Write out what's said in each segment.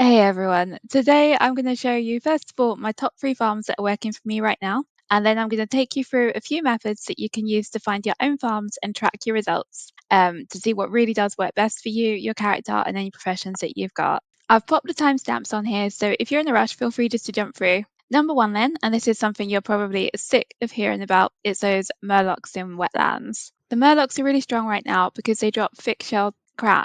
Hey everyone, today I'm going to show you first of all my top 3 farms that are working for me right now, and then I'm going to take you through a few methods that you can use to find your own farms and track your results to see what really does work best for you, your character, and any professions that you've got. I've popped the timestamps on here, so if you're in a rush, feel free just to jump through. Number one then, and this is something you're probably sick of hearing about, it's those Murlocs in wetlands. The Murlocs are really strong right now because they drop thick-shelled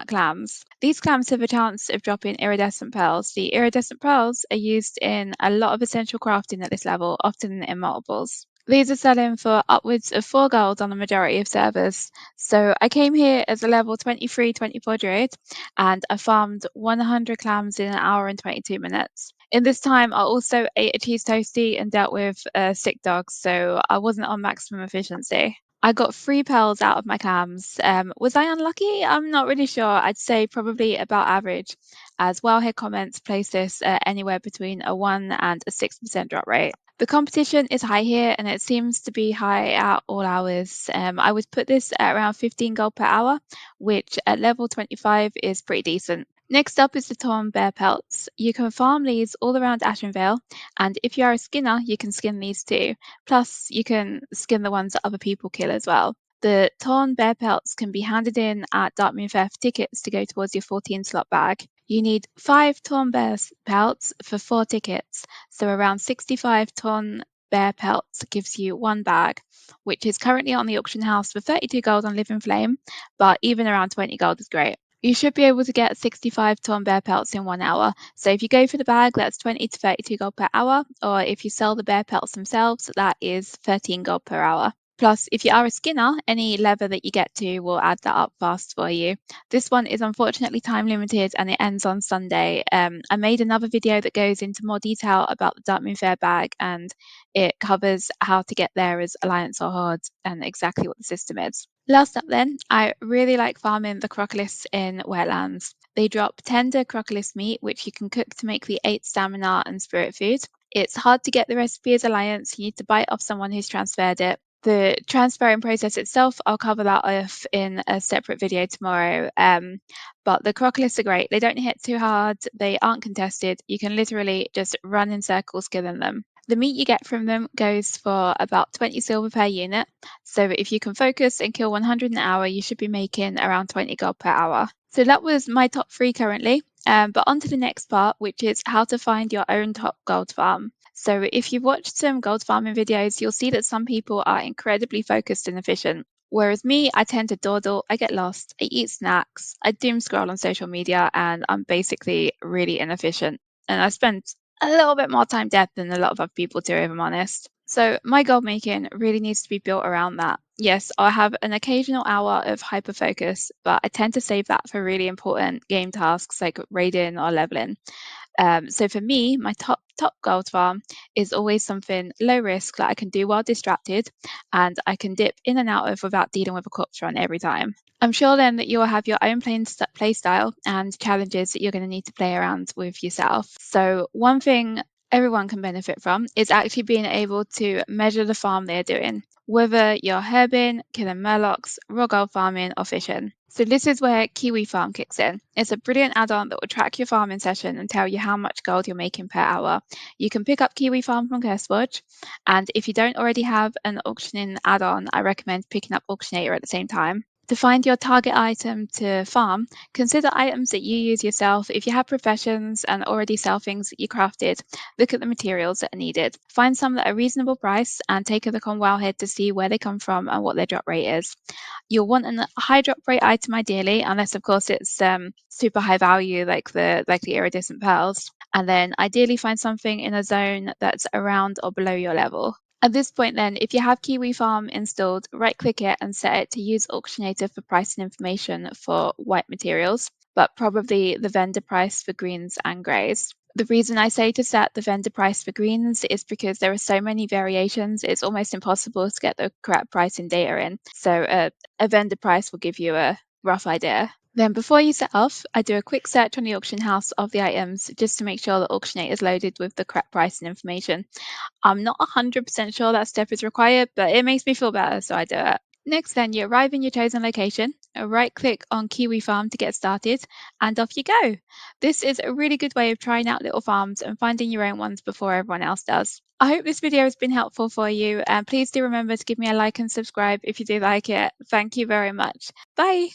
clams. These clams have a chance of dropping iridescent pearls. The iridescent pearls are used in a lot of essential crafting at this level, often in multiples. These are selling for upwards of 4 gold on the majority of servers. So I came here as a level 23-24 druid and I farmed 100 clams in an hour and 22 minutes. In this time, I also ate a cheese toastie and dealt with sick dogs, so I wasn't on maximum efficiency. I got 3 pearls out of my clams. Was I unlucky? I'm not really sure. I'd say probably about average, as Wellhead comments place this anywhere between a 1 and a 6% drop rate. The competition is high here and it seems to be high at all hours. I would put this at around 15 gold per hour, which at level 25 is pretty decent. Next up is the torn bear pelts. You can farm these all around Ashenvale, and if you are a skinner, you can skin these too. Plus, you can skin the ones that other people kill as well. The torn bear pelts can be handed in at Darkmoon Fair for tickets to go towards your 14 slot bag. You need 5 torn bear pelts for 4 tickets, so around 65 torn bear pelts gives you 1 bag, which is currently on the auction house for 32 gold on Living Flame, but even around 20 gold is great. You should be able to get 65 torn bear pelts in 1 hour. So if you go for the bag, that's 20 to 32 gold per hour. Or if you sell the bear pelts themselves, that is 13 gold per hour. Plus, if you are a skinner, any level that you get to will add that up fast for you. This one is unfortunately time limited and it ends on Sunday. I made another video that goes into more detail about the Darkmoon Fair bag and it covers how to get there as Alliance or Horde and exactly what the system is. Last up then, I really like farming the Crocolisks in wetlands. They drop tender crocolisk meat, which you can cook to make the 8 stamina and spirit food. It's hard to get the recipe as Alliance, you need to buy it off someone who's transferred it. The transferring process itself, I'll cover that off in a separate video tomorrow. But the Crocolisks are great. They don't hit too hard, they aren't contested. You can literally just run in circles killing them. The meat you get from them goes for about 20 silver per unit. So if you can focus and kill 100 an hour, you should be making around 20 gold per hour. So that was my top 3 currently. But on to the next part, which is how to find your own top gold farm. So if you've watched some gold farming videos, you'll see that some people are incredibly focused and efficient. Whereas me, I tend to dawdle, I get lost, I eat snacks, I doom scroll on social media, and I'm basically really inefficient. And I spend a little bit more time dead than a lot of other people do, if I'm honest. So my goal making really needs to be built around that. Yes, I have an occasional hour of hyper focus, but I tend to save that for really important game tasks like raiding or leveling. So for me, my top gold farm is always something low risk that I can do while distracted and I can dip in and out of without dealing with a corpse run every time. I'm sure then that you'll have your own play style and challenges that you're going to need to play around with yourself. So one thing everyone can benefit from is actually being able to measure the farm they're doing, whether you're herbing, killing murlocs, raw gold farming, or fishing. So this is where Kiwi Farm kicks in. It's a brilliant add-on that will track your farming session and tell you how much gold you're making per hour. You can pick up Kiwi Farm from Curseforge, and if you don't already have an auctioning add-on, I recommend picking up Auctionator at the same time. To find your target item to farm, consider items that you use yourself. If you have professions and already sell things that you crafted, look at the materials that are needed. Find some that are reasonable price and take a look on Wowhead to see where they come from and what their drop rate is. You'll want a high drop rate item ideally, unless of course it's super high value like the iridescent pearls. And then ideally find something in a zone that's around or below your level. At this point then, if you have Kiwi Farm installed, right-click it and set it to use Auctionator for pricing information for white materials, but probably the vendor price for greens and greys. The reason I say to set the vendor price for greens is because there are so many variations, it's almost impossible to get the correct pricing data in. So a vendor price will give you a rough idea. Then before you set off, I do a quick search on the auction house of the items just to make sure the Auctionator is loaded with the correct pricing information. I'm not 100% sure that step is required, but it makes me feel better, so I do it. Next, then, you arrive in your chosen location, right-click on Kiwi Farm to get started, and off you go. This is a really good way of trying out little farms and finding your own ones before everyone else does. I hope this video has been helpful for you, and please do remember to give me a like and subscribe if you do like it. Thank you very much. Bye!